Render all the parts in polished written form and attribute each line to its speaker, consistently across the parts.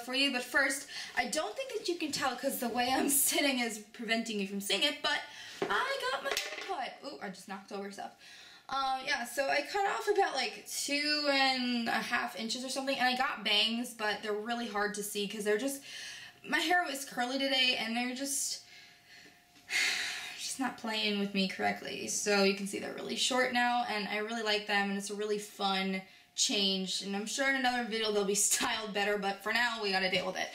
Speaker 1: for you, but first, I don't think that you can tell because the way I'm sitting is preventing you from seeing it, but I got my hair cut. Ooh, I just knocked over stuff. Yeah, so I cut off about like 2.5 inches or something, and I got bangs, but they're really hard to see because they're just, my hair was curly today, and they're just not playing with me correctly. So you can see they're really short now, and I really like them, and it's a really fun change, and I'm sure in another video they'll be styled better, but for now we gotta deal with it.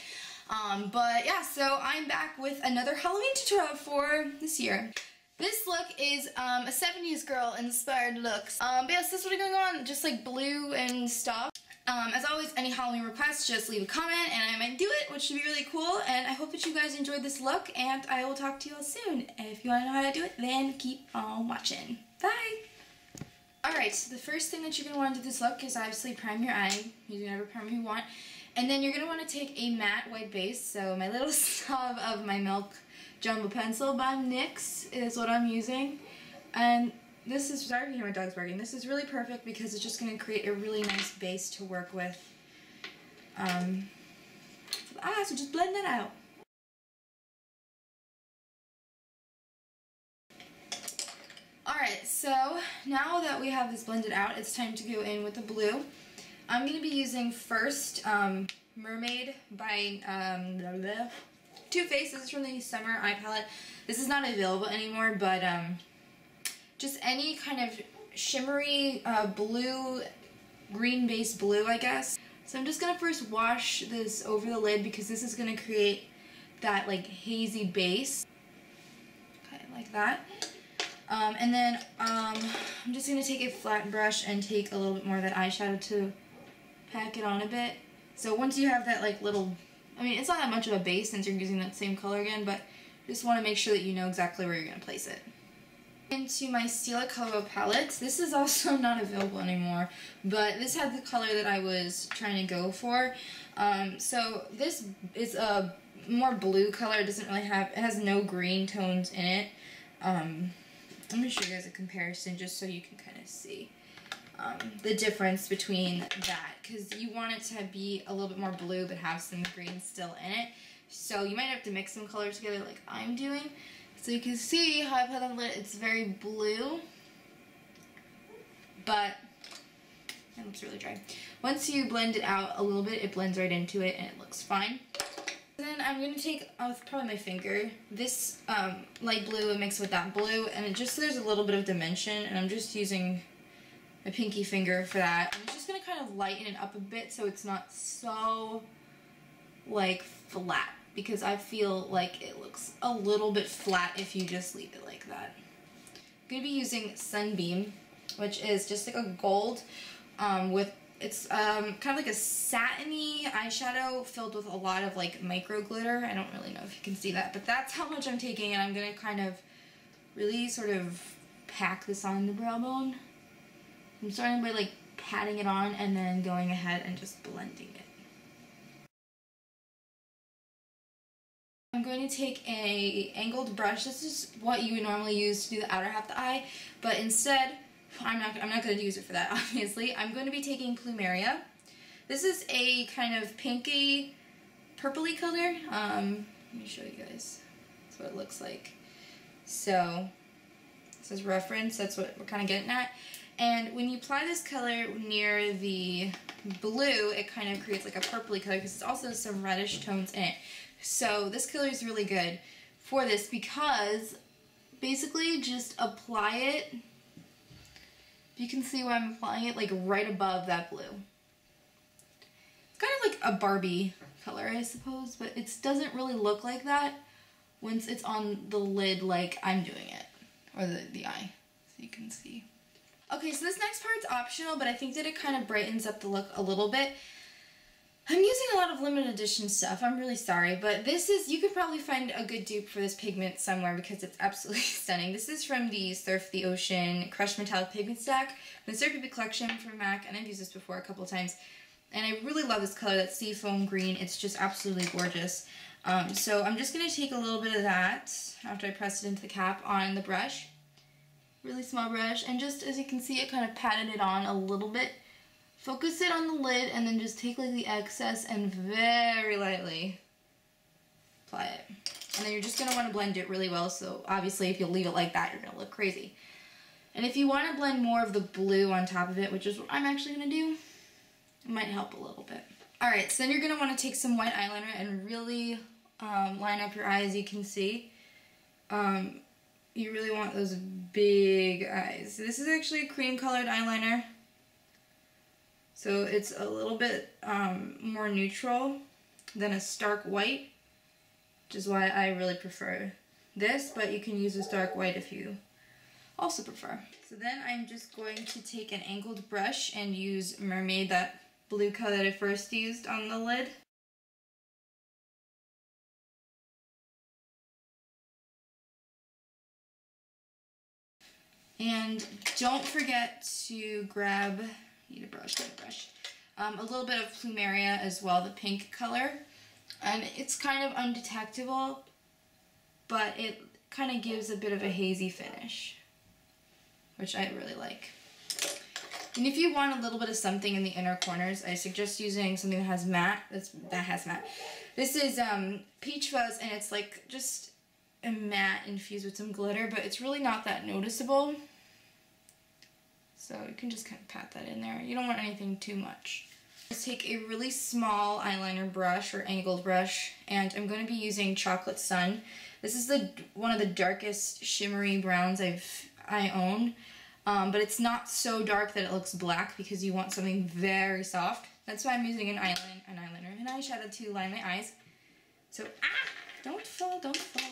Speaker 1: But yeah, so I'm back with another Halloween tutorial for this year. This look is a 70s girl inspired looks. But yes, this is what is going on, just like blue and stuff. As always, any Halloween requests, just leave a comment and I might do it, which should be really cool. And I hope that you guys enjoyed this look, and I will talk to you all soon. And if you want to know how to do it, then keep on watching. Bye! Alright, so the first thing that you're going to want to do this look is obviously prime your eye, using whatever primer you want. And then you're going to want to take a matte white base, so my little stub of my Milk Jumbo Pencil by NYX is what I'm using. And this is, sorry if you hear my dog's barking, this is really perfect because it's just going to create a really nice base to work with. So just blend that out. Alright, so now that we have this blended out, it's time to go in with the blue. I'm going to be using first Mermaid by Too Faced. This is from the Summer Eye Palette. This is not available anymore, but just any kind of shimmery blue, green-based blue, I guess. So I'm just going to first wash this over the lid because this is going to create that like hazy base. Okay, like that. And then I'm just going to take a flat brush and take a little bit more of that eyeshadow to pack it on a bit. So once you have that like little, I mean it's not that much of a base since you're using that same color again, but just want to make sure that you know exactly where you're going to place it. Into my Stila Color palette. This is also not available anymore, but this had the color that I was trying to go for. So this is a more blue color. It doesn't really have, it has no green tones in it. I'm going to show you guys a comparison just so you can kind of see the difference between that, because you want it to be a little bit more blue but have some green still in it. So you might have to mix some colors together like I'm doing. So you can see how I put on the lid, it's very blue, but it looks really dry. Once you blend it out a little bit, it blends right into it and it looks fine. Then I'm going to take, with probably my finger, this light blue and mix with that blue, and it just, there's a little bit of dimension, and I'm just using my pinky finger for that. I'm just going to kind of lighten it up a bit so it's not so, like, flat, because I feel like it looks a little bit flat if you just leave it like that. I'm going to be using Sunbeam, which is just like a gold with, it's kind of like a satiny eyeshadow filled with a lot of like micro glitter. I don't really know if you can see that, but that's how much I'm taking, and I'm going to kind of really sort of pack this on the brow bone. I'm starting by like patting it on and then going ahead and just blending it. I'm going to take a angled brush. This is what you would normally use to do the outer half of the eye, but instead, I'm not going to use it for that, obviously. I'm going to be taking Plumeria. This is a kind of pinky, purpley color. Let me show you guys. That's what it looks like. So, this is reference. That's what we're kind of getting at. And when you apply this color near the blue, it kind of creates like a purpley color because there's also some reddish tones in it. So this color is really good for this because basically just apply it. You can see where I'm applying it, like right above that blue. It's kind of like a Barbie color, I suppose, but it doesn't really look like that once it's on the lid like I'm doing it, or the eye, so you can see. Okay, so this next part's optional, but I think that it kind of brightens up the look a little bit. I'm using a lot of limited edition stuff, I'm really sorry, but this is, you could probably find a good dupe for this pigment somewhere because it's absolutely stunning. This is from the Surf the Ocean Crushed Metallic Pigment Stack, the Surf Hippie collection from MAC, and I've used this before a couple of times. And I really love this color, that seafoam green, it's just absolutely gorgeous. So I'm just going to take a little bit of that after I press it into the cap on the brush. Really small brush, and just as you can see, it kind of patted it on a little bit focus it on the lid and then just take like the excess and very lightly apply it. And then you're just going to want to blend it really well, so obviously if you leave it like that, you're going to look crazy. And if you want to blend more of the blue on top of it, which is what I'm actually going to do, it might help a little bit. Alright, so then you're going to want to take some white eyeliner and really line up your eyes. You can see. You really want those big eyes. This is actually a cream colored eyeliner. So it's a little bit more neutral than a stark white, which is why I really prefer this, but you can use a stark white if you also prefer. So then I'm just going to take an angled brush and use Mermaid, that blue color that I first used on the lid. And don't forget to grab, need a brush, a little bit of Plumeria as well, the pink color. And it's kind of undetectable, but it kind of gives a bit of a hazy finish, which I really like. And if you want a little bit of something in the inner corners, I suggest using something that has matte. This is Peach Fuzz, and it's like just a matte infused with some glitter, but it's really not that noticeable. So you can just kind of pat that in there. You don't want anything too much. Just take a really small eyeliner brush or angled brush, and I'm going to be using Chocolate Sun. This is one of the darkest shimmery browns I own, but it's not so dark that it looks black because you want something very soft. That's why I'm using an eyeshadow to line my eyes. So, don't fall, don't fall.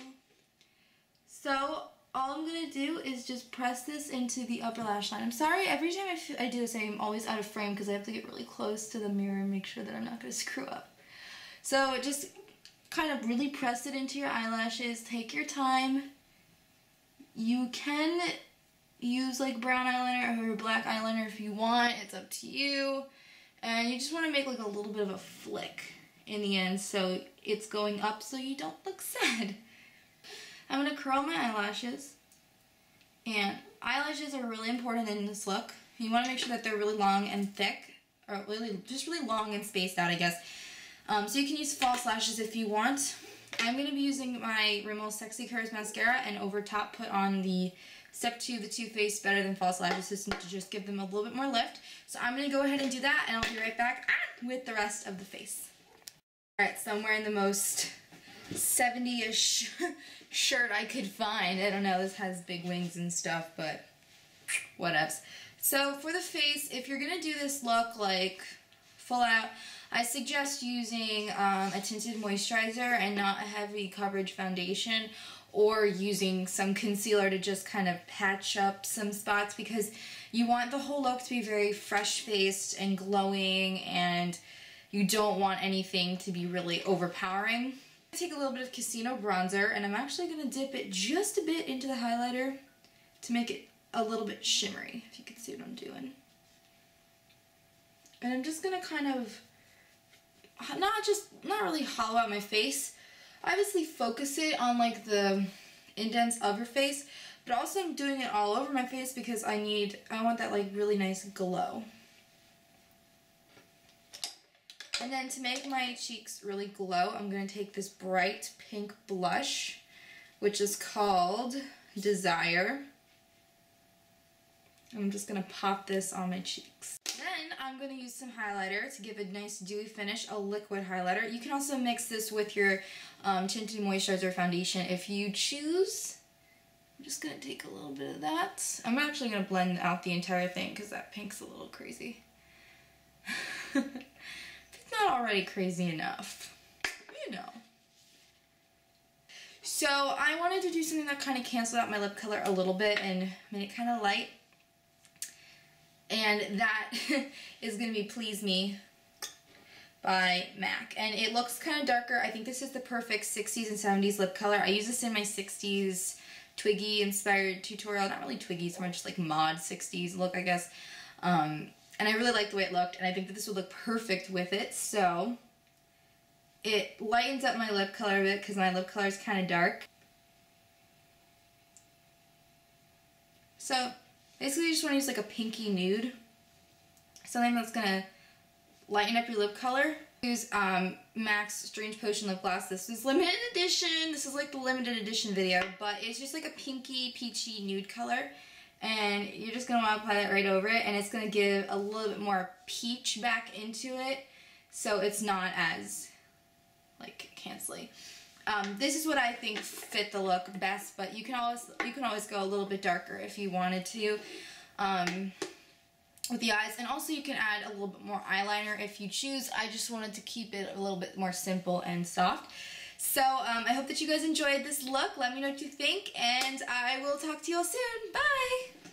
Speaker 1: So, all I'm going to do is just press this into the upper lash line. I'm sorry, every time I do this, I'm always out of frame because I have to get really close to the mirror and make sure that I'm not going to screw up. So, just kind of really press it into your eyelashes. Take your time. You can use like brown eyeliner or black eyeliner if you want. It's up to you. And you just want to make like a little bit of a flick in the end so it's going up so you don't look sad. I'm going to curl my eyelashes. And eyelashes are really important in this look. You want to make sure that they're really long and thick, or just really long and spaced out, I guess. So you can use false lashes if you want. I'm going to be using my Rimmel Sexy Curves mascara and over top put on the Step 2, the Too Faced Better Than False Lashes system to just give them a little bit more lift. So I'm going to go ahead and do that, and I'll be right back with the rest of the face. Alright, so I'm wearing the most 70-ish shirt I could find. I don't know, this has big wings and stuff, but whatevs. So for the face, if you're going to do this look like full out, I suggest using a tinted moisturizer and not a heavy coverage foundation, or using some concealer to just kind of patch up some spots, because you want the whole look to be very fresh-faced and glowing, and you don't want anything to be really overpowering. I take a little bit of Casino bronzer, and I'm actually going to dip it just a bit into the highlighter to make it a little bit shimmery, if you can see what I'm doing. And I'm just going to kind of not really hollow out my face. Obviously focus it on like the indents of your face, but also I'm doing it all over my face because I want that like really nice glow. And then to make my cheeks really glow, I'm going to take this bright pink blush, which is called Desire. I'm just going to pop this on my cheeks. Then I'm going to use some highlighter to give a nice dewy finish, a liquid highlighter. You can also mix this with your tinted moisturizer foundation if you choose. I'm just going to take a little bit of that. I'm actually going to blend out the entire thing because that pink's a little crazy. It's not already crazy enough, you know. So I wanted to do something that kind of canceled out my lip color a little bit and made it kind of light. And that is going to be Please Me by MAC. And it looks kind of darker. I think this is the perfect 60s and 70s lip color. I use this in my 60s Twiggy inspired tutorial. Not really Twiggy, it's more just like mod 60s look, I guess. And I really like the way it looked, and I think that this would look perfect with it. So it lightens up my lip color a bit because my lip color is kind of dark. So basically, you just want to use like a pinky nude. Something that's going to lighten up your lip color, use MAC's Strange Potion lip gloss. This is limited edition. This is like the limited edition video, but it's just like a pinky, peachy nude color. And you're just going to want to apply that right over it, and it's going to give a little bit more peach back into it, so it's not as, like, cancelly. This is what I think fit the look best, but you can always go a little bit darker if you wanted to with the eyes. And also you can add a little bit more eyeliner if you choose. I just wanted to keep it a little bit more simple and soft. So I hope that you guys enjoyed this look. Let me know what you think, and I will talk to you all soon. Bye!